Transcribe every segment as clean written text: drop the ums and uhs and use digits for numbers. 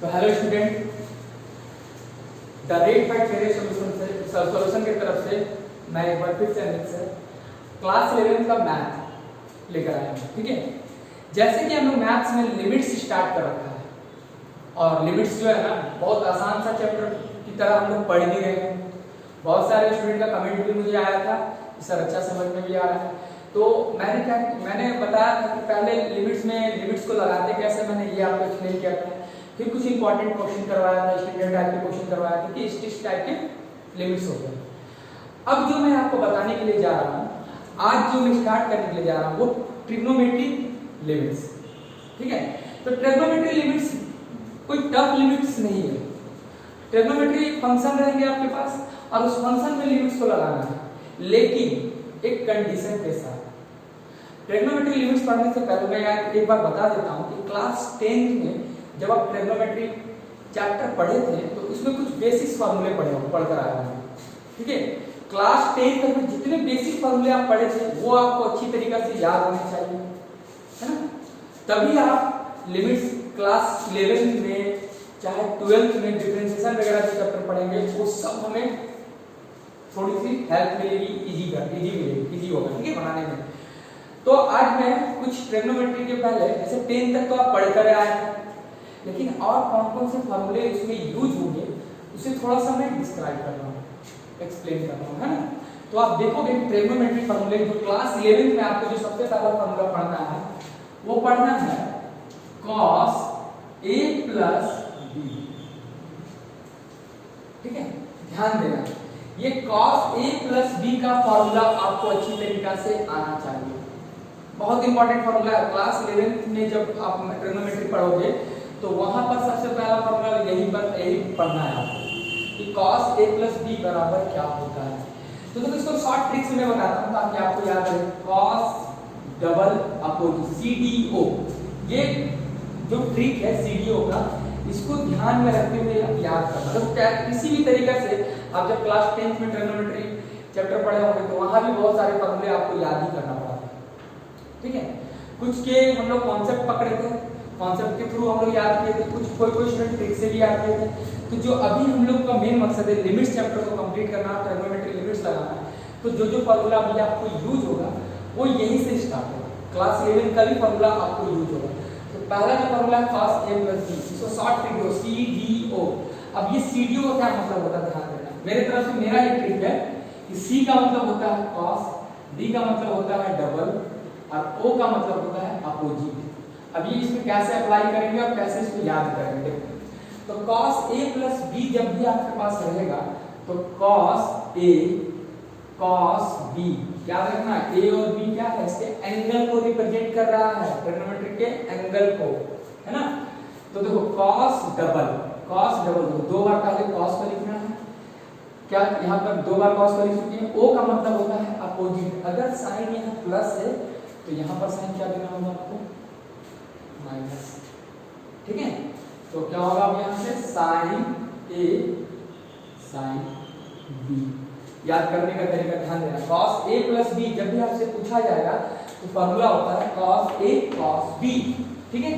तो hello student, the rate by theory solution की तरफ से मैं एक बार फिर से अनिल सर क्लास 11 का मैथ लेकर आया हूँ। ठीक है, जैसे कि हम लोग मैथ्स में लिमिट्स स्टार्ट कर रखा है और लिमिट्स जो है ना बहुत आसान सा चैप्टर की तरह हम लोग पढ़ भी रहे हैं। बहुत सारे स्टूडेंट का कमेंट भी मुझे आया था कि सर अच्छा समझ में भी आ रहा है। तो मैंने बताया था कि पहले लिमिट्स को लगाते कैसे, मैंने ये आपको एक्सप्लेन किया था। फिर कुछ इंपॉर्टेंट क्वेश्चन करवाया था, स्टैंडर्ड टाइप के क्वेश्चन करवाया था कि इस टाइप के लिमिट्स होते हैं। अब जो मैं आपको बताने के लिए जा रहा हूँ, आज जो मैं स्टार्ट करने के लिए जा रहा हूँ वो ट्रिग्नोमेट्री लिमिट्स। ठीक है, तो ट्रिग्नोमेट्री लिमिट्स कोई टफ लिमिट्स नहीं है। ट्रिग्नोमेट्री फंक्शन रहेंगे आपके पास और उस फंक्शन में लिमिट्स को लगाना है, लेकिन एक कंडीशन के साथ। ट्रिग्नोमेट्री लिमिट्स पढ़ने से पहले मैं एक बार बता देता हूँ कि क्लास 10 में जब आप ट्रिग्नोमेट्री चैप्टर पढ़े थे तो उसमें कुछ बेसिक्स फार्मूले पढ़कर आए हैं। ठीक है, क्लास 10 तक में जितने बेसिक फार्मूले आप पढ़े थे वो आपको अच्छी तरीके से याद होने चाहिए, है ना। तभी आप लिमिट्स क्लास 11 में चाहे 12th में डिफरेंशिएशन वगैरह जो चैप्टर पढ़ेंगे वो सब हमें थोड़ी सी हेल्प मिलेगी, इजी होगा। ठीक है, बनाने में। तो आज मैं कुछ ट्रिग्नोमेट्री के पहले जैसे 10 तक तो आप पढ़ कर आए हैं, लेकिन और कौन-कौन से फार्मूले इसमें यूज होंगे उसे थोड़ा सा मैं डिस्क्राइब कर रहा हूँ, एक्सप्लेन कर रहा हूँ, है ना। तो आप देखोगे ट्रिग्नोमेट्री फार्मूले जो क्लास 11 में आपको जो सबसे पहला फार्मूला पढ़ना है वो पढ़ना है cos a plus b। ठीक है, ध्यान देना, ये cos a plus b का फार्मूला आपको अच्छी तरीके से आना चाहिए। बहुत इंपॉर्टेंट फार्मूला है। क्लास 11 में जब आप ट्रिग्नोमेट्री पढ़ोगे तो वहां पर सबसे पहला फार्मूला यही पढ़ना है आपको कि cos a plus b बराबर क्या होता है। तो देखो इसको शॉर्ट ट्रिक्स में बताता हूं ताकि आपको याद रहे। cos डबल अपोजिट CDO, ये जो ट्रिक है CDO का, इसको ध्यान में रखते हुए आप याद करना। मतलब किसी भी तरीके से आप जब क्लास 10 में ट्रिग्नोमेट्री चैप्टर पढ़े होंगे तो वहां भी बहुत सारे फार्मूले आपको याद ही करना पड़ता है। ठीक है, कुछ के हम लोग कॉन्सेप्ट पकड़े थे, कॉन्सेप्ट के थ्रू हम लोग याद किए थे, कोई स्टूडेंट ट्रिक से भी याद किए थे। तो जो अभी हम लोग का मेन मकसद है लिमिट्स चैप्टर को कंप्लीट करना, ट्रिग्नोमेट्री लिमिट्स लगाना, तो जो फार्मूला अभी आपको यूज होगा वो यहीं से स्टार्ट होगा। क्लास 11 का भी फार्मूला आपको यूज होगा। तो पहला जो फार्मूला है cos a plus b, इसको शॉर्ट ट्रिक दो CDO। अब ये CDO का क्या मतलब होता है ध्यान देना। मेरे तरफ से मेरा एक ट्रिक है कि C का मतलब होता है cos, D का मतलब होता है डबल और O का मतलब होता है अपोजिट। अब ये इसमें कैसे अप्लाई करेंगे और कैसे इसको याद करेंगे। तो cos a plus b जब भी आपके पास रहेगा तो cos a cos b, क्या रखना है, a और b क्या है, इसके एंगल को रिप्रेजेंट कर रहा है, ट्रिग्नोमेट्री के एंगल को, है ना। तो देखो cos डबल दो बार पहले cos को लिखना है, क्या यहाँ पर दो बार cos को लिख चुके हैं। o का मतलब होता है अपोजिट। अगर साइन यहाँ प्लस है तो यहाँ पर साइन क्या देना होगा आपको, माइनस। ठीक है, तो क्या होगा अब यहाँ से साइन a साइन b। याद करने का तरीका ध्यान देना, cos a plus b जब भी आपसे पूछा जाएगा तो फार्मूला होता है cos a cos b। ठीक है,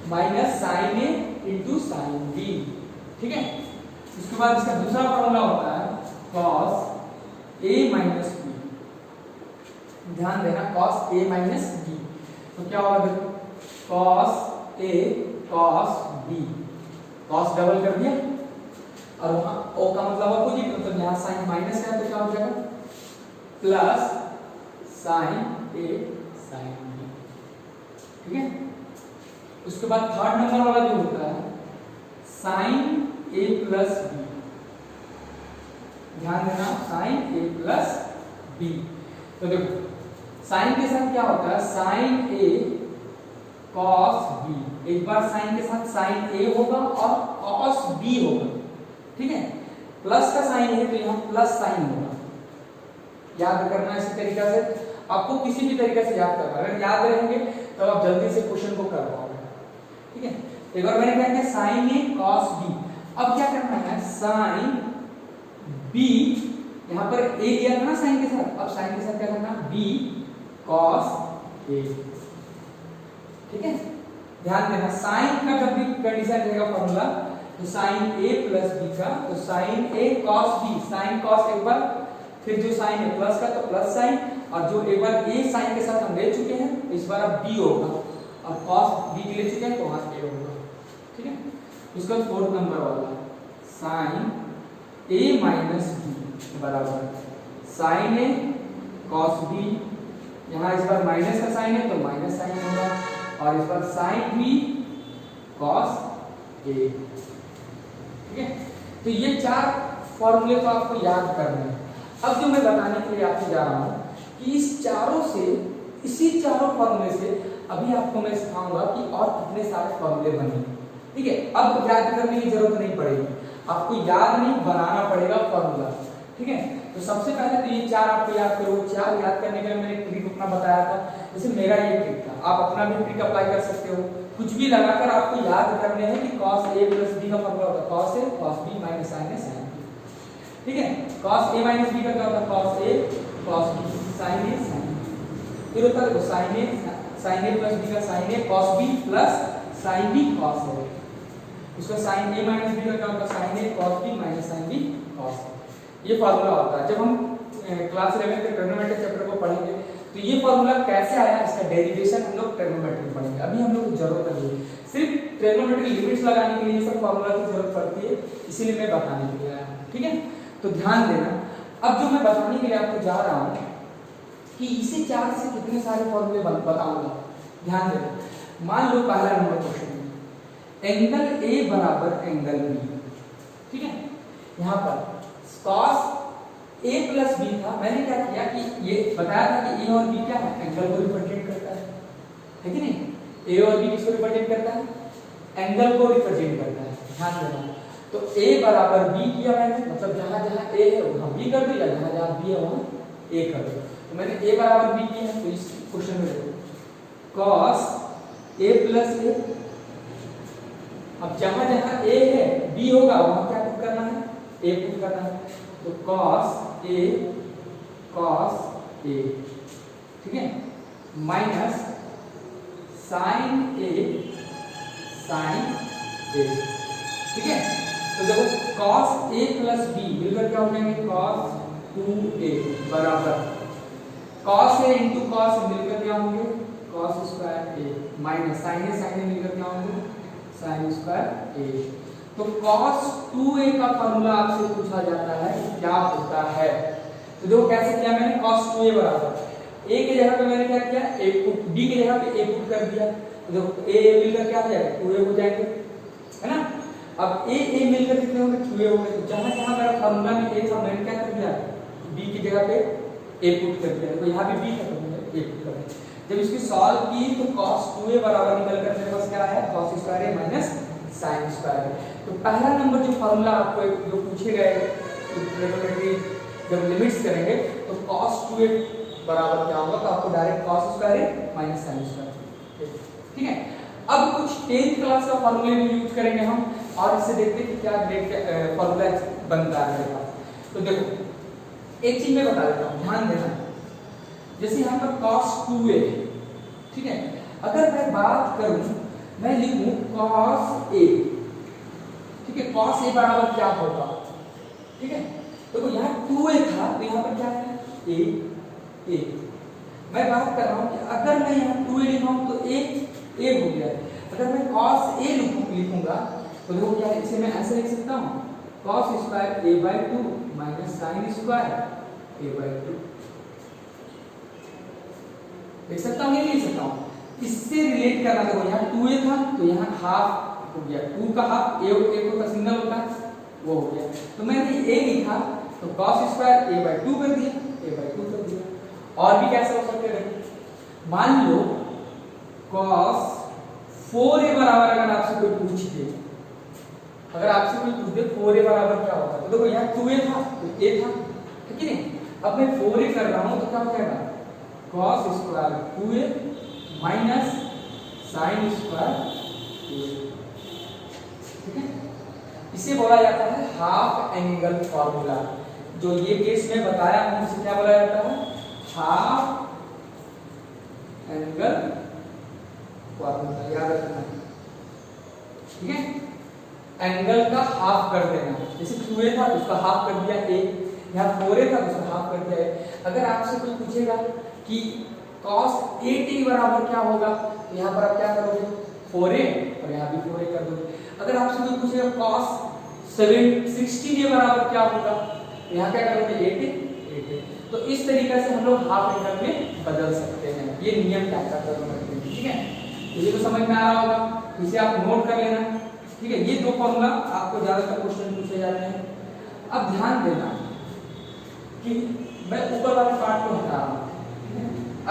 minus sine a into sine b। ठीक है, इसके बाद इसका दूसरा फार्मूला होता है cos a माइनस b। ध्यान देना, cos a माइनस b, तो क्या होगा देखो cos a cos b, cos double कर दिया और वहां o का मतलब अपोजिट, मतलब यहाँ साइन माइनस है तो क्या हो जाएगा plus sine a sine b। ठीक है, उसके बाद थर्ड नंबर वाला जो होता है साइन a प्लस b। ध्यान देना, साइन a प्लस b। तो देखो साइन के साथ क्या होता है, साइन a cos b, एक बार साइन के साथ साइन a होगा और cos b होगा। ठीक है, प्लस का साइन है तो यहाँ प्लस साइन होगा। याद करना इसी तरीके से, आपको किसी भी तरीके से याद करना, अगर याद रहेंगे तो आप जल्दी से क्वेश्चन को कर पाओगे। ठीक है, एक बार मैंने क्या किया साइन a cos b। अब क्या करना है, साइन b, यहाँ पर a दिया था ना साइन के साथ, अब साइन के साथ क्या करना b cos a। ठीक है, ध्यान देना साइन का जब भी कंडीशन रहेगा फॉर्मूला तो साइन ए प्लस बी का, तो साइन ए कॉस बी, साइन कॉस एक बार, फिर जो साइन है प्लस का तो प्लस साइन, और जो एक बार ए साइन के साथ हम ले चुके हैं तो इस बार अब बी होगा, और कॉस बी के ले चुके हैं तो वहां ए होगा। ठीक है, उसका फोर्थ नंबर वाला साइन ए माइनस बी बराबर साइन ए कॉस बी, यहाँ इस बार माइनस का साइन है तो माइनस साइन होगा, और इस बार साइन बी कॉस ए। ठीक है, तो ये चार फॉर्मूले तो आपको याद करने हैं। अब जो मैं बताने के लिए आपको जा रहा हूं कि इस चारों से, इसी चारों फॉर्मूले से अभी आपको मैं सिखाऊंगा कि और कितने सारे फॉर्मूले बने। ठीक है, अब याद करने की जरूरत नहीं पड़ेगी, आपको याद नहीं बनाना पड़ेगा फॉर्मूला। ठीक है, तो सबसे पहले तो ये चार आपको याद करो। चार याद करने के लिए मैंने एक ट्रिक अपना बताया था, जैसे मेरा ये ट्रिक था, आप अपना भी ट्रिक अप्लाई कर सकते हो। कुछ भी लगाकर आपको याद करने हैं कि cos a प्लस b का फॉर्मूला होता है cos a cos b minus sin a sin b। ठीक है, cos a माइनस b का क्या होता है cos a cos b sin a sin b। फिर होता है sin a प्लस b का sin a cos b plus sin b cos a। इसका sin a माइनस b का क्या होता है sin a cos b minus sin b cos a। ये फार्मूला होता है। जब हम क्लास 11 के ट्रिग्नोमेट्री चैप्टर को पढ़ेंगे तो ये फार्मूला कैसे आया, इसका डेरिवेशन हम लोग ट्रिग्नोमेट्री में पढ़ेंगे। अभी हम लोग को जरूरत नहीं है, सिर्फ ट्रिग्नोमेट्री लिमिट्स लगाने के लिए ये सब फार्मूला की जरूरत पड़ती है, इसीलिए मैं बताने के लिए आया हूं। ठीक है, तो ध्यान देना। अब जो मैं बताने के लिए आपको जा रहा हूं कि इसी चार से कितने सारे फार्मूले बताऊंगा, ध्यान देना। मान लो पहला नंबर क्वेश्चन, एंगल ए बराबर एंगल बी। ठीक है, यहाँ पर cos a प्लस b था, मैंने क्या किया कि ये बताया था कि a और b क्या है, एंगल को रिप्रेजेंट करता है कि नहीं। a और b किसको रिप्रेजेंट करता है, एंगल को रिप्रेजेंट करता है। ध्यान देना, तो a बराबर b किया मैंने, मतलब जहां जहां a है वहां b कर दिया, जहां जहां b है वहां a कर दिया। तो मैंने a बराबर b किया है, तो इस क्वेश्चन में देखो cos a प्लस a, अब जहां जहां a है b होगा वहां क्या पुट करना है, a पुट करना है। तो cos a cos a, ठीक है, minus sin a sin a। ठीक है, तो देखो cos a प्लस b मिलकर क्या हो जाएंगे cos 2a बराबर cos a इंटू cos मिलकर क्या होंगे cos square a, minus sin a मिलकर क्या होंगे sin स्क्वायर a। तो cos 2a का फॉर्मूला आपसे पूछा जाता है कि क्या होता है। तो देखो कैसे किया मैंने, cos 2a बराबर a के जगह पे मैंने क्या किया, a पुट, b के जगह पे a पुट कर दिया। तो देखो a मिलकर क्या हो जाएगा 2a हो जाएंगे, है ना। अब a मिलकर कितने होंगे 2a होंगे। तो जहां जहां मेरा फॉर्मूला में a था मैंने क्या कर दिया, b की जगह पे a पुट कर दिया। तो यहाँ पे b खत्म हो गया, a पुट कर दिया। जब इसकी सॉल्व की तो cos 2a बराबर निकल कर मेरे पास क्या है cos square a minus sin square a। तो पहला नंबर जो फॉर्मूला आपको जो पूछे गए ट्रिग्नोमेट्री जब लिमिट्स करेंगे तो cos 2a बराबर क्या होगा, तो आपको direct cos square a minus sin square. ठीक है, अब कुछ 10th क्लास का फॉर्मूले भी यूज करेंगे हम, और इससे देखते हैं कि क्या ग्रेड फॉर्मूला बनता है मेरे पास। तो देखो एक चीज मैं बता देता हूँ, ध्यान देना। जैसे यहाँ पर cos 2a, ठीक है, अगर मैं बात करूं मैं लिखूं cos a, ठीक है, cos a बराबर क्या होगा। ठीक है, देखो यहाँ 2a था तो यहाँ पर क्या है a। मैं बात कर रहा हूँ कि अगर मैं यहाँ 2a लिखा हूँ तो a हो गया। अगर मैं cos a लिखूंगा तो देखो क्या है, इसे मैं ऐसे लिख सकता हूँ cos square a/2 minus sin square a/2। लिख सकता हूँ, नहीं लिख सकता हूँ, इससे रिलेट करना। देखो यहाँ 2a था तो यहाँ हाफ हो गया, 2 का हाफ a का सिंगल होता है वो हो गया। तो मैंने a लिखा तो cos स्क्वायर a/2 कर दिया, a/2 कर दिया। और भी कैसे हो सकते हैं, मान लो cos 4a बराबर अगर आपसे कोई पूछ दे, अगर आपसे कोई पूछ दे 4a बराबर क्या होता है, तो देखो यहाँ 2a था तो a था, ठीक है। अब मैं 4a कर रहा हूँ तो क्या हो जाएगा cos square 2a minus sin square 2a। ठीक है, इसे बोला जाता है हाफ एंगल फॉर्मूला। जो ये केस में बताया हूं उसे क्या बोला जाता है, हाफ एंगल फॉर्मूला। याद रखना। ठीक है, एंगल का हाफ कर देना। जैसे 2a था उसका हाफ कर दिया a, यहाँ 4a था उसका हाफ कर दिया a। अगर आपसे कोई पूछेगा कि cos 8a बराबर क्या होगा, तो यहाँ पर आप क्या करोगे 4a और यहाँ भी 4a कर दोगे। अगर आपसे कोई पूछेगा cos 16a बराबर क्या होगा, तो यहाँ क्या करोगे 8a। तो इस तरीके से हम लोग हाफ एंगल में बदल सकते हैं। ये नियम क्या करते हैं, ठीक है। तो ये तो समझ में आ रहा होगा, इसे आप नोट कर लेना, ठीक है। ये दो फॉर्मूला आपको ज्यादातर क्वेश्चन पूछे जाते हैं। अब ध्यान देना कि मैं ऊपर वाले पार्ट को हटा रहा हूं।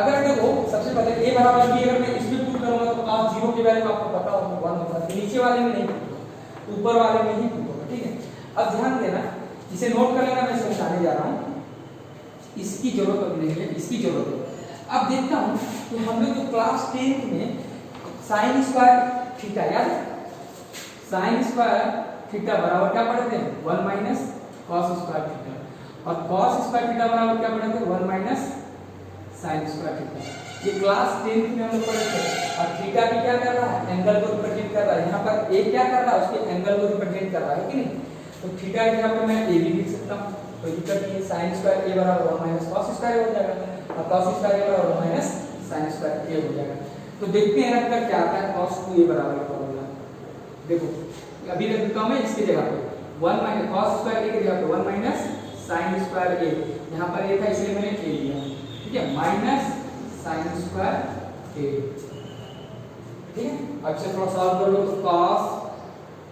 अगर देखो सबसे पहले a बराबर b, अगर मैं इसमें पुट करूंगा तो cos 0 की वैल्यू आपको पता होगा 1 होगा, नीचे वाले में नहीं पुट, ऊपर वाले में ही पुट होगा, ठीक है। अब ध्यान देना, इसे नोट कर लेना, मैं समझाने जा रहा हूं, इसकी जरूरत अब नहीं है, इसकी जरूरत है। अब देखता हूं कि हम लोग जो क्लास 10 में sin स्क्वायर थीटा, याद है sin स्क्वायर थीटा बराबर क्या पढ़े थे 1 माइनस cos स्क्वायर थीटा, और cos स्क्वायर थीटा बराबर क्या पढ़े थे 1 माइनस sin स्क्वायर थीटा। ये क्लास 10 में हम लोग पढ़े थे। और थीटा भी क्या कर रहा है, एंगल को रिप्रेजेंट कर रहा है। यहाँ पर a क्या कर रहा है, उसके एंगल को रिप्रेजेंट कर रहा है कि नहीं। तो थीटा की जगह पे मैं a भी लिख सकता हूँ, कोई दिक्कत नहीं है। sin स्क्वायर a बराबर 1 माइनस cos स्क्वायर हो जाएगा, और cos स्क्वायर a बराबर 1 माइनस sin स्क्वायर a हो जाएगा। तो देखते हैं रखकर क्या आता है cos 2a बराबर फॉर्मूला। देखो अभी रख देता हूं मैं इसकी जगह पे 1 माइनस cos स्क्वायर a की जगह पे 1 माइनस sin स्क्वायर a, यहाँ पर a था इसलिए मैंने a लिया, ठीक है, माइनस sin स्क्वायर a, ठीक है। अब से थोड़ा सॉल्व कर लो तो cos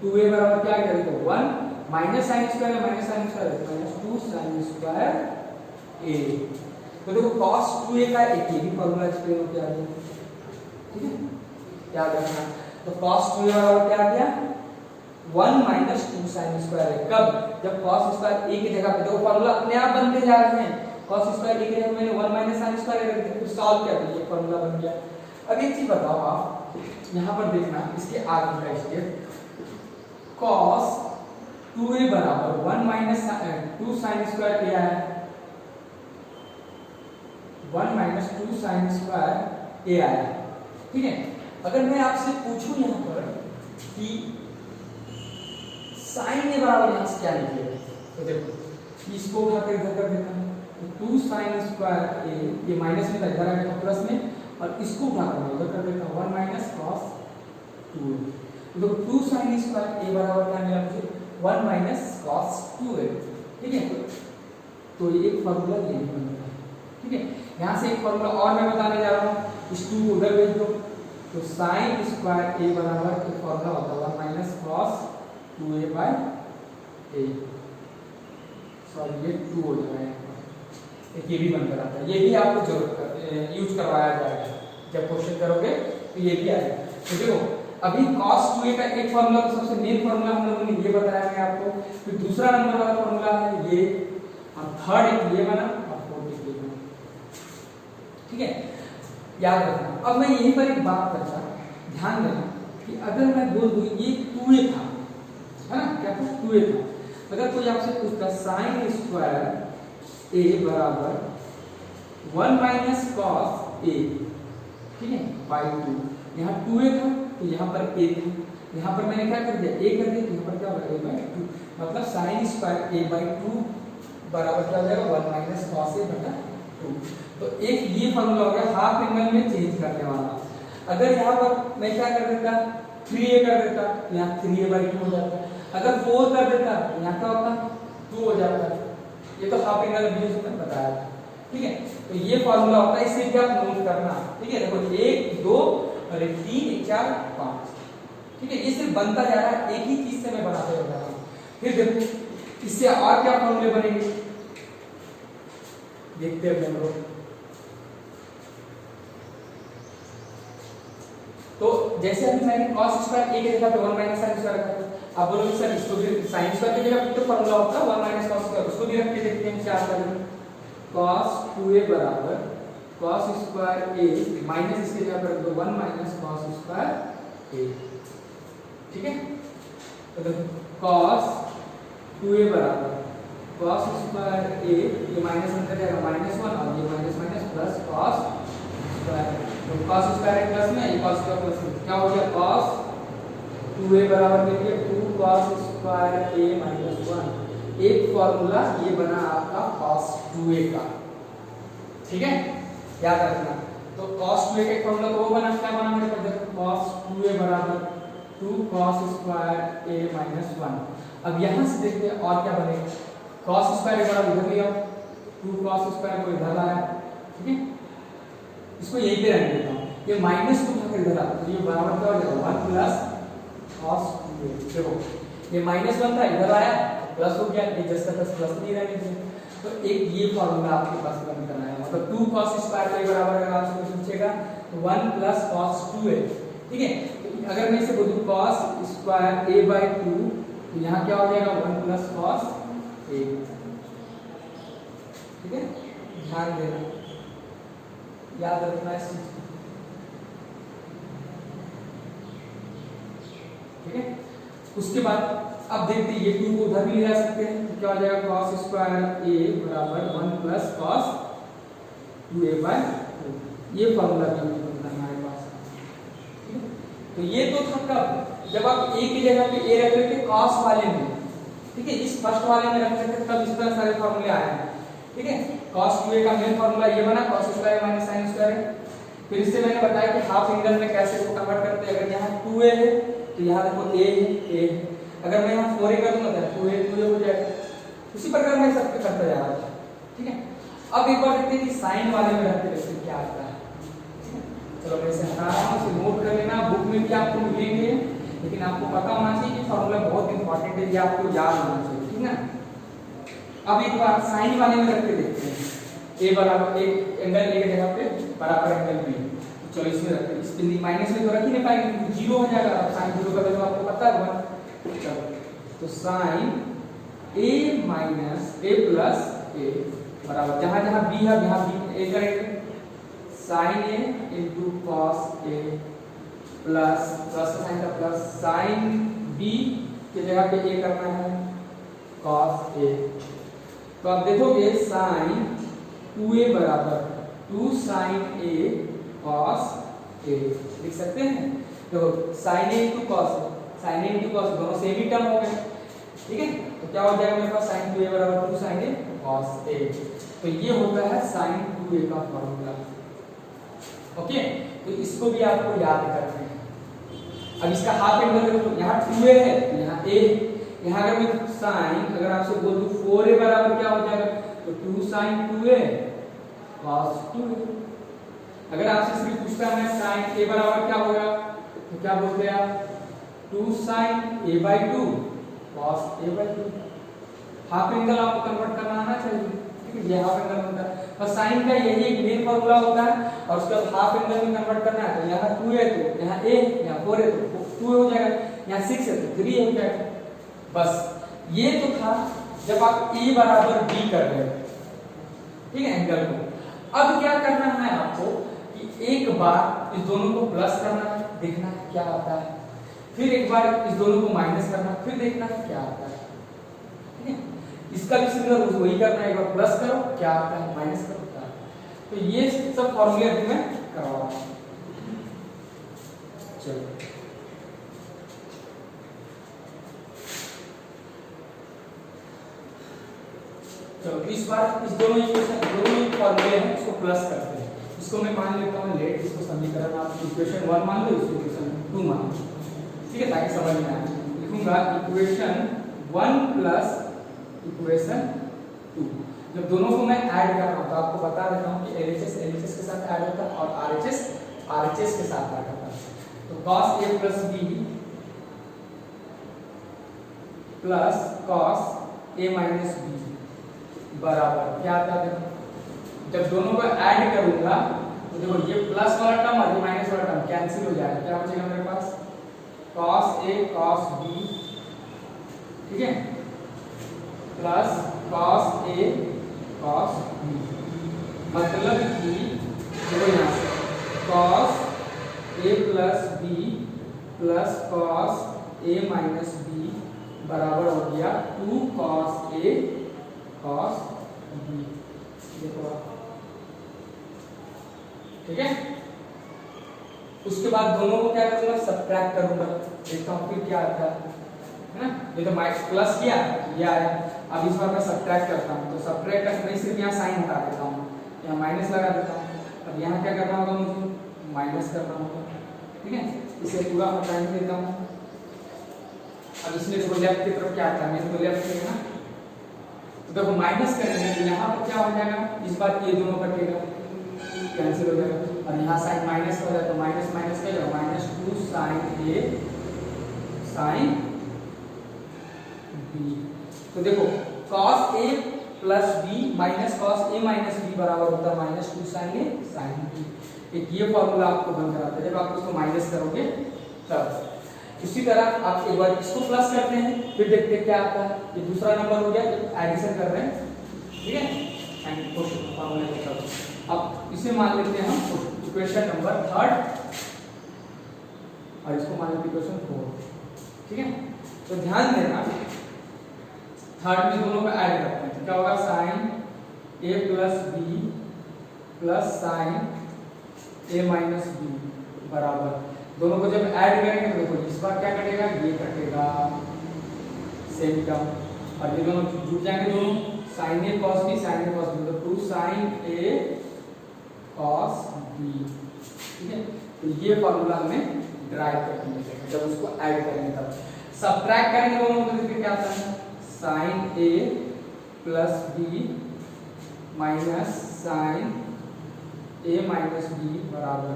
2a बराबर क्या है, देखो 1 माइनस sin स्क्वायर है, minus sin square minus 2 sin square a। तो देखो cos 2a का एक ही फॉर्मूला एक्सप्लेन हो गया, ठीक है, याद रखना। तो cos 2a बराबर क्या आ गया 1 माइनस 2 sin स्क्वायर है। कब, जब cos स्क्वायर a की जगह पे, देखो फॉर्मूला अपने आप बनते जा रहे हैं। cos स्क्वायर a की जगह मैंने 1 माइनस sin स्क्वायर रख दिया, फिर सॉल्व किया तो ये फॉर्मूला बन गया। अब एक चीज बताओ आप, यहाँ पर देखना इसके आगे का स्टेप, cos 2a बराबर 1 माइनस 2 sin स्क्वायर a है, 1 माइनस 2 sin स्क्वायर a आया, ठीक है। अगर मैं आपसे पूछूं यहाँ पर कि sin a बराबर यहाँ से क्या निकलेगा, तो देखो इसको उठाकर इधर कर देता हूँ, तो 2 sin स्क्वायर a, ये माइनस में था इधर आ गया प्लस में, और इसको उठाकर मैं उधर कर देता हूँ 1 माइनस cos 2a। तो 2 sin स्क्वायर a बराबर क्या मिला मुझे 1 माइनस cos 2a, ठीक है। तो ये एक फॉर्मूला ये भी बनता है, ठीक है। यहाँ से एक फॉर्मूला और मैं बताने जा रहा हूँ, इस 2 को उधर भेज दो, तो sin स्क्वायर a बराबर एक फॉर्मूला होता है 1 minus cos 2a by a, sorry ये 2 हो जाएगा, एक ये भी बनकर आता है, ये भी आपको जरूरत यूज करवाया जाएगा जब क्वेश्चन करोगे, तो ये भी आएगा। तो देखो अभी cos 2a का एक फॉर्मूला, तो सबसे मेन फॉर्मूला हम लोगों ने ये बताया मैं आपको, फिर दूसरा नंबर वाला फॉर्मूला है ये, और थर्ड एक ये बना, और फोर्थ एक ये बना, ठीक है, याद रखना। अब मैं यहीं पर एक बात करता, ध्यान देना कि अगर मैं बोल दूं ये 2a था, है ना, क्या था 2a था, अगर कोई आपसे पूछता sin स्क्वायर a बराबर 1 माइनस cos a, ठीक है, बाय 2, यहाँ 2a था तो यहाँ पर a था, यहाँ पर मैंने क्या कर दिया a कर दिया, तो यहाँ पर क्या होगा a बाय 2, मतलब sin स्क्वायर a बाय 2 बराबर क्या हो जाएगा 1 माइनस cos a बटा 2। तो एक ये फॉर्मूला हो गया हाफ एंगल में चेंज करने वाला। अगर यहाँ पर मैं क्या कर देता 3a कर देता, यहाँ 3a बाय 2 हो जाता, अगर 4 कर देता तो यहाँ क्या होता 2 हो जाता। ये तो हाफ एंगल यूज में बताया था, ठीक है। तो ये फॉर्मूला होता है, इसे भी आप नोट करना, ठीक है। देखो 1 2 और 3 4 5, ठीक है, ये सिर्फ बनता जा रहा है, एक ही चीज से मैं बनाते जा रहा हूँ। फिर देखो इससे और क्या फॉर्मूले बनेंगे, देखते हैं हम लोग। तो जैसे अभी मैंने cos स्क्वायर a की जगह पे 1 माइनस sin स्क्वायर रखा था, आप बोलोगे सर इसको भी sin स्क्वायर की जगह पे तो फॉर्मूला होता है 1 माइनस cos स्क्वायर, उसको भी रख के देखते हैं क्या आता है। cos 2a बराबर cos स्क्वायर a माइनस इसकी जगह पर तो 1 माइनस cos स्क्वायर a, ठीक है। तो देखो cos 2a बराबर cos स्क्वायर a, ये माइनस अंदर जाएगा -1 और ये minus minus plus cos square, तो cos स्क्वायर प्लस में ये cos स्क्वायर प्लस में क्या हो गया cos 2a बराबर देखिए 2 cos स्क्वायर a माइनस 1। एक फॉर्मूला ये बना आपका cos 2a का, ठीक है, याद रखना। तो cos 2a का फॉर्मूला तो वो बना, क्या बना मेरे पास, देखो cos 2a बराबर 2 cos स्क्वायर a माइनस 1। अब यहाँ से देखते हैं और क्या बनेगा, cos स्क्वायर बराबर इधर ले आओ, 2 cos स्क्वायर को इधर लाया, ठीक है, इसको यहीं पे रहने देता हूँ, ये माइनस को उठाकर इधर आता तो ये बराबर क्या हो जाएगा 1 प्लस cos 2a। देखो ये माइनस 1 था, इधर आया प्लस हो गया, ये जस्ट प्लस नहीं रहने देंगे। तो एक ये फॉर्मूला आपके पास बन करना है, मतलब 2 cos स्क्वायर a बराबर अगर आपसे कुछ पूछेगा तो 1 प्लस cos 2a, ठीक है। तो अगर मैं इसे बोलूं cos स्क्वायर a बाय 2 तो यहाँ क्या हो जाएगा 1 प्लस cos a, ठीक है, ध्यान देना, याद रखना इस चीज को, ठीक है। उसके बाद अब देखते हैं ये 2 को उधर भी ले जा सकते हैं, तो क्या हो जाएगा cos स्क्वायर a बराबर 1 प्लस cos 2a बाय 2। ये फॉर्मूला भी हमें हमारे पास, ठीक है। तो ये तो था कब, जब आप a की जगह पे a रख रहे थे cos वाले में, ठीक है, इस फर्स्ट वाले में रख रहे थे तब इस तरह सारे फॉर्मूले आए हैं, ठीक है। cos 2a का मेन फॉर्मूला ये बना cos square minus sin square. फिर इससे मैंने बताया कि हाफ एंगल में कैसे इसको कन्वर्ट करते हैं। अगर यहाँ 2a है तो यहाँ देखो a है, अगर मैं यहाँ 4a कर दूंगा तो 2a हो जाएगा। उसी प्रकार मैं सब करता जा रहा था, ठीक है। अब एक बार देखते हैं कि साइन वाले में रखते रखते क्या आता है, ठीक है। चलो मैं इसे हटा रहा हूँ, इसे नोट कर लेना, बुक में भी आपको मिलेंगे, लेकिन आपको पता होना चाहिए कि फॉर्मूला बहुत इंपॉर्टेंट है, ये आपको याद होना चाहिए, ठीक है। अब एक बार साइन वाले में रख के देखते हैं, a बराबर एक एंगल a की जगह पे बराबर एंगल b, चलो इसमें रखते हैं, इस बिंदु माइनस में तो रख ही नहीं पाएंगे क्योंकि जीरो हो जाएगा। अब साइन जीरो का वैल्यू आपको पता है 1, चलो तो sine a minus a plus a बराबर जहां जहां b है यहां b a करेंगे, sine a into cos a plus plus का साइन का प्लस साइन b की जगह पे a करना है cos a। तो आप देखोगे साइन 2a बराबर 2 sin a cos a लिख सकते हैं। तो sin a into cos sin a into cos दोनों सेम ही टर्म हो गए, ठीक है। तो क्या हो जाएगा मेरे पास sin 2a बराबर 2 sin a cos a। तो ये होता है sin 2a का फॉर्मूला, ओके। तो इसको भी आपको याद करना है। अब इसका हाफ एंगल देखो, यहाँ 2a है यहाँ a, यहाँ अगर मैं sin अगर आपसे बोल दूं 4a बराबर क्या हो जाएगा तो 2 sin 2a cos 2a। अगर आपसे सिर्फ पूछता है मैं sin a बराबर क्या होगा तो क्या बोलते हैं आप 2 sin a by 2 cos a by 2। Half angle आपको कन्वर्ट करना आना चाहिए, ठीक है, ये हाफ एंगल होता है और sin का यही एक मेन फार्मूला होता है। और उसके बाद हाफ एंगल में कन्वर्ट करना है तो यहाँ 2 है तो यहाँ a, यहाँ 4 है तो 2 हो जाएगा, यहाँ 6 है तो 3 हो जाएगा। बस ये तो था जब आप a बराबर b कर रहे हो, ठीक है, एंगल को। अब क्या करना है आपको कि एक बार इस दोनों को प्लस करना है, देखना है क्या आता है, फिर एक बार इस दोनों को माइनस करना है, फिर देखना है क्या आता है, ठीक है। इसका भी सिमिलर वही करना है, एक बार प्लस करो क्या आता है, माइनस करो क्या आता है। तो ये सब फॉर्मूले अभी मैं करवा रहा हूं। चलो चलो इस बार इस दोनों फॉर्मूले हैं इसको प्लस करते हैं। इसको मैं मान लेता हूं लेट, इसको समीकरण आप इक्वेशन 1 मान लो, इसको इक्वेशन 2 मान लो, ठीक है, ताकि समझ में आए। लिखूंगा इक्वेशन 1 प्लस इक्वेशन 2। जब दोनों को मैं ऐड कर रहा हूं तो आपको बता देता हूं कि LHS के साथ ऐड होता है और RHS के साथ ऐड होता है। तो cos a plus b plus cos a minus b बराबर क्या आता है, जब दोनों को ऐड करूंगा तो देखो ये प्लस वाला टर्म और ये माइनस वाला टर्म कैंसिल हो जाएगा, क्या बचेगा मेरे पास cos a cos b, ठीक है, plus cos a cos b, मतलब कि देखो यहाँ से cos a plus b plus cos a minus b बराबर हो गया 2 cos a cos b, देखो ठीक है। उसके बाद दोनों को क्या करूंगा, सब्ट्रैक्ट करूंगा, देखता हूँ फिर क्या आता है ना। ये तो माइनस प्लस किया ये आया। अब इस बार मैं सब्ट्रैक्ट करता हूँ, तो सब्ट्रैक्ट करने सिर्फ यहाँ साइन हटा देता हूँ, यहाँ माइनस लगा देता हूँ। अब यहाँ क्या करना होगा मुझे, माइनस करना होगा, ठीक है। इसे पूरा हटा देता हूँ। अब इसमें देखो लेफ्ट की तरफ क्या आता है, मेरे को लेफ्ट है ना, तो देखो माइनस करेंगे तो यहाँ पर क्या हो जाएगा, इस बार ये दोनों कटेगा, कैंसिल हो जाएगा। और यहाँ साइन माइनस हो जाए तो माइनस माइनस क्या जाएगा, -2 साइन ए साइन बी। तो देखो cos a plus b minus cos a minus b बराबर होता है -2 साइन ए साइन बी। एक ये फॉर्मूला आपको बन कर आता है जब आप इसको माइनस करोगे तब। इसी तरह आप एक बार इसको प्लस करते हैं, फिर देखते हैं क्या आता है। ये दूसरा नंबर हो गया, एडिशन कर रहे हैं, ठीक है। एंड क्वेश्चन फॉर्मूला के साथ अब इसे मान लेते हैं हम इक्वेशन नंबर 3 और इसको मान लेते हैं इक्वेशन 4, ठीक है। तो ध्यान देना, थर्ड में दोनों को ऐड करते हैं तो क्या होगा, sine a plus b plus sine a minus b बराबर, दोनों को जब ऐड करेंगे तो देखो इस बार क्या कटेगा, ये कटेगा सेम टर्म, और ये दोनों जुड़ जाएंगे दोनों, sine a cos b sine a cos b, तो 2 साइन a cos b, ठीक है। तो ये फॉर्मूला हमें ड्राइव करके मिलेगा जब उसको ऐड करेंगे तब। सब्ट्रैक्ट करेंगे दोनों को तो क्या आता है, sine a plus b minus sine a minus b बराबर,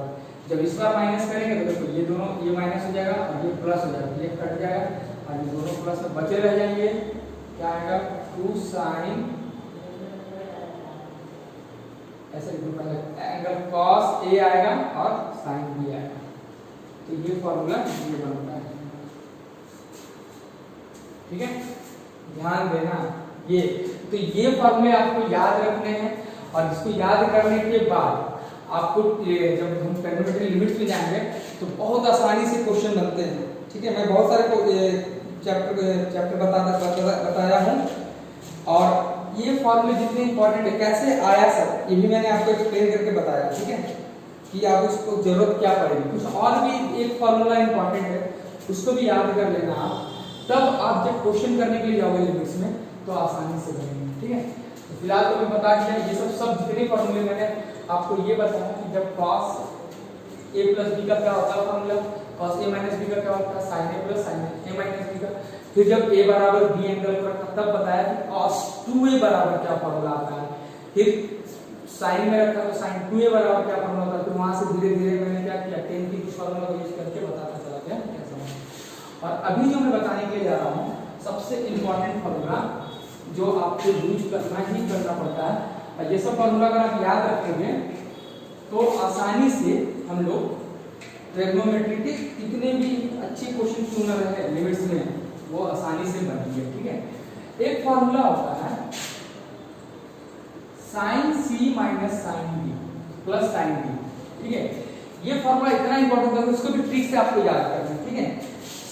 जब इस बार माइनस करेंगे तो देखो ये दोनों, ये माइनस हो जाएगा और ये प्लस हो जाएगा, ये कट जाएगा और ये दोनों प्लस में बचे रह जाएंगे, क्या आएगा 2 साइन ऐसे एंगल cos a आएगा और साइन b आएगा। तो ये फॉर्मूला ये बनता है, ठीक है। ध्यान देना ये, तो ये फॉर्मूले आपको याद रखने हैं और इसको याद करने के बाद आपको जब हम ट्रिग्नोमेट्री लिमिट्स में जाएंगे तो बहुत आसानी से क्वेश्चन बनते हैं, ठीक है। मैं बहुत सारे चैप्टर बताया हूँ और ये फॉर्मूले जितने इंपॉर्टेंट है, कैसे आया सब ये भी मैंने आपको एक्सप्लेन करके बताया, ठीक है, कि आप उसको जरूरत क्या पड़ेगी। कुछ और भी एक फॉर्मूला इंपॉर्टेंट है, उसको भी याद कर लेना आप, तब आप जब क्वेश्चन करने के लिए जाओगे लिमिट्स में तो आसानी से बनेंगे, ठीक है। तो फिलहाल तो मैं बता दिया ये सब जितने फॉर्मूले मैंने आपको ये बताया कि जब cos a प्लस b का क्या होता है formula, cos a minus b का क्या होता है, sin a plus sin a minus b का। फिर जब a बराबर b एंगल पर रखा तब बताया कि cos 2a बराबर क्या फॉर्मूला आता है। फिर sin में रखा तो sin 2a बराबर क्या फॉर्मूला होता है। फिर वहां से धीरे धीरे मैंने क्या किया, tan की कुछ फॉर्मूला को यूज करके बताता चला गया कैसा। और अभी जो मैं बताने के लिए जा रहा हूँ सबसे इंपॉर्टेंट फॉर्मूला जो आपको यूज करना ही करना पड़ता है, और ये सब फॉर्मूला अगर आप याद रखेंगे तो आसानी से हम लोग ट्रिग्नोमेट्री के कितने भी अच्छे क्वेश्चन क्यों न रहे लिमिट्स में वो आसानी से बनेंगे, ठीक है। एक फॉर्मूला होता है sine c minus sine b plus sine b, ठीक है। ये फॉर्मूला इतना इंपॉर्टेंट है इसको भी ट्रिक से आपको याद करना है, ठीक है।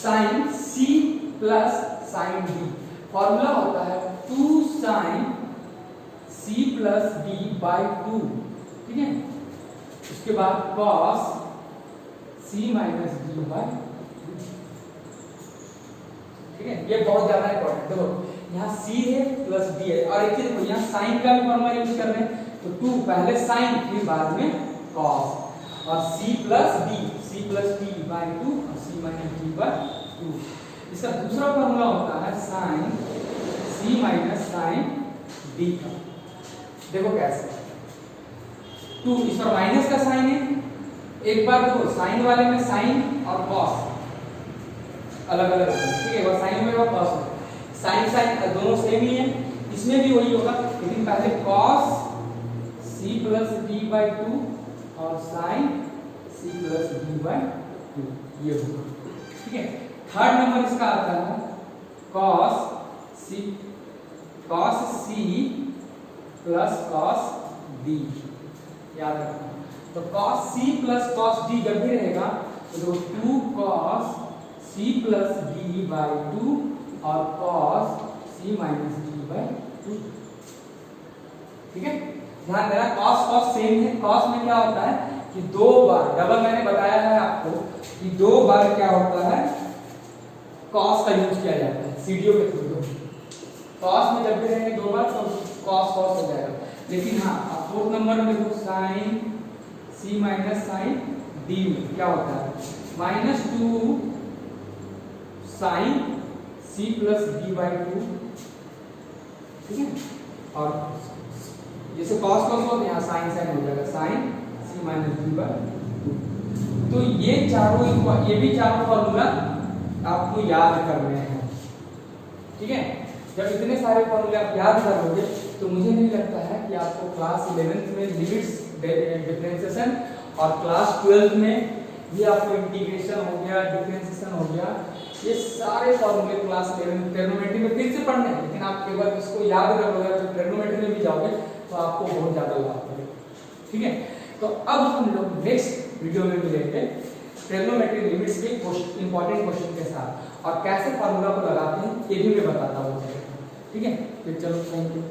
Sine c plus sine b formula होता है 2 sine c plus b by 2, ठीक है। उसके बाद cos c minus b by 2, ठीक है। ये बहुत ज्यादा इंपॉर्टेंट, देखो यहाँ c है प्लस b है, और एक चीज देखो यहाँ साइन का भी फॉर्मूला यूज कर रहे हैं तो 2 पहले साइन फिर बाद में cos, और c प्लस b बाई 2 और c माइनस b बाई 2। इसका दूसरा फॉर्मूला होता है sine c minus sine b का, देखो कैसे 2 इस पर माइनस का साइन है, एक बार देखो साइन वाले में साइन और कॉस अलग अलग है, ठीक है। वो साइन में और कॉस में साइन दोनों सेम ही है, इसमें भी वही होगा, लेकिन पहले cos c plus b by 2 और sine c plus b by 2 ये होगा, ठीक है। थर्ड नंबर इसका आता है cos c plus cos d, याद रखना। तो cos c plus cos d जब भी रहेगा तो 2 cos c plus d by 2 और cos c minus d by 2, ठीक है। ध्यान देना cos सेम है, cos में क्या होता है कि 2 बार, डबल मैंने बताया है आपको कि 2 बार क्या होता है कॉस का यूज किया जाता है सीडीओ के थ्रू। कॉस में जब भी रहेंगे दो बार तो कॉस कॉस हो जाएगा। लेकिन हाँ अब फोर्थ नंबर में देखो sine c minus sine d में क्या होता है -2 sine c plus d by 2, ठीक है। और जैसे कॉस कॉस हो तो यहाँ साइन साइन हो जाएगा sine c minus d by 2। तो ये भी चारों फॉर्मूला आपको याद करने हैं, ठीक है। जब इतने सारे फॉर्मूले आप याद करोगे तो मुझे नहीं लगता है कि आपको क्लास 11th में लिमिट्स डिफरेंशिएशन और क्लास 12th में भी आपको इंटीग्रेशन हो गया, डिफरेंशिएशन हो गया, ये सारे फॉर्मूले क्लास 11 ट्रिग्नोमेट्री में फिर से पढ़ने हैं। लेकिन आप एक बार इसको याद करोगे तो ट्रिग्नोमेट्री में भी जाओगे तो आपको बहुत ज्यादा लाभ मिलेगा, ठीक है। तो अब हम लोग नेक्स्ट वीडियो में मिलेंगे ट्रिग्नोमेट्री लिमिट्स के इंपॉर्टेंट क्वेश्चन के साथ, और कैसे फार्मूला को लगाते हैं ये भी मैं बताता हूँ, ठीक है। फिर चलो थैंक यू।